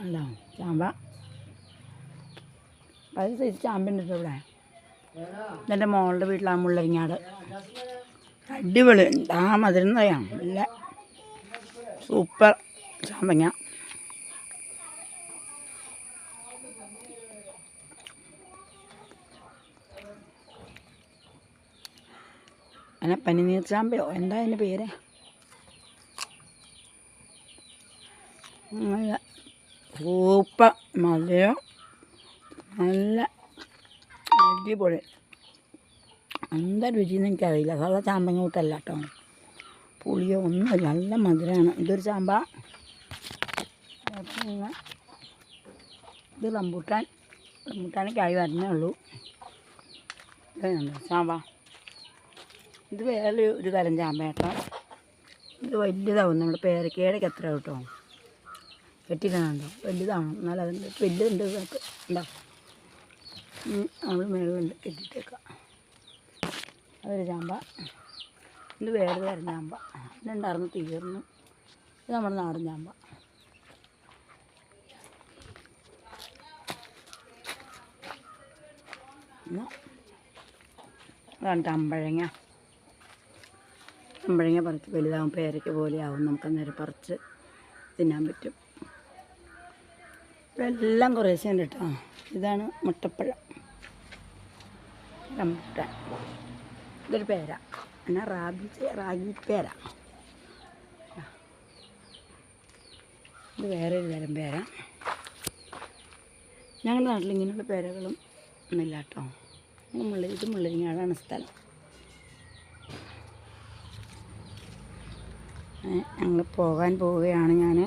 അല്ല ചാമ്പ പല സൈസ് ചാമ്പുണ്ട് ഇവിടെ. ഇതെൻ്റെ മോളുടെ വീട്ടിലാണ് മുള്ളരിങ്ങാട്. അടിപൊളി ആ മധുരം തയ്യാണ്. നല്ല സൂപ്പർ ചാമ്പങ്ങ. അങ്ങനെ പനിനീർ ചാമ്പയോ എന്താ അതിൻ്റെ പേര്. നല്ല സൂപ്പർ മധുരം, നല്ല അടിപൊളി. എന്താ രുചിയെന്ന് എനിക്കറിയില്ല. സാധാ ചാമ്പങ്ങ കൂട്ടല്ല കേട്ടോ, പുളിയോ ഒന്നുമില്ല, നല്ല മധുരമാണ്. ഇതൊരു ചാമ്പ. പിന്നെ ഇത് റംബൂട്ടാനൊക്കെയായി വരുന്നേ ഉള്ളൂ. ഇതുണ്ട് ചാമ്പ. ഇത് വേറെ ഒരു തരം ചാമ്പ കേട്ടോ. ഇത് വലുതാവും. നമ്മുടെ പേരക്കയുടെയൊക്കെ എത്ര കേട്ടോ. കെട്ടിയിട്ടുണ്ടോ, വലുതാണ്. എന്നാൽ അതിൻ്റെ വലുതുണ്ട്. നമുക്ക് ഉണ്ടാവും. നമ്മൾ മേളുണ്ട് കെട്ടിയിട്ടേക്കാം. അതൊരു ചാമ്പ. ഇത് വേറെ തരം ചാമ്പ. ഇതുണ്ടായിരുന്നു, തീർന്നു. ഇത് നമ്മുടെ നാടൻ ചാമ്പ. അതാണ് അമ്പഴങ്ങ. അമ്പഴങ്ങ പറിച്ച് വലുതാവും, പേരയ്ക്ക പോലെയാവും. നമുക്ക് അന്നേരം പറിച്ച് തിന്നാൻ പറ്റും. ഇതെല്ലാം കുറേശ്ശെ ഉണ്ട് കേട്ടോ. ഇതാണ് മുട്ടപ്പഴം, റംബൂട്ടാൻ. ഇതൊരു പേര, എന്നാൽ റാഗി പേര. ഇത് വേറെ ഒരു തരം പേര. ഞങ്ങളുടെ നാട്ടിൽ ഇങ്ങനെയുള്ള പേരകളും ഒന്നുമില്ല കേട്ടോ. ഇത് മുള്ളരിങ്ങാടാണ് സ്ഥലം. ഞങ്ങൾ പോകാൻ പോവുകയാണ്. ഞാൻ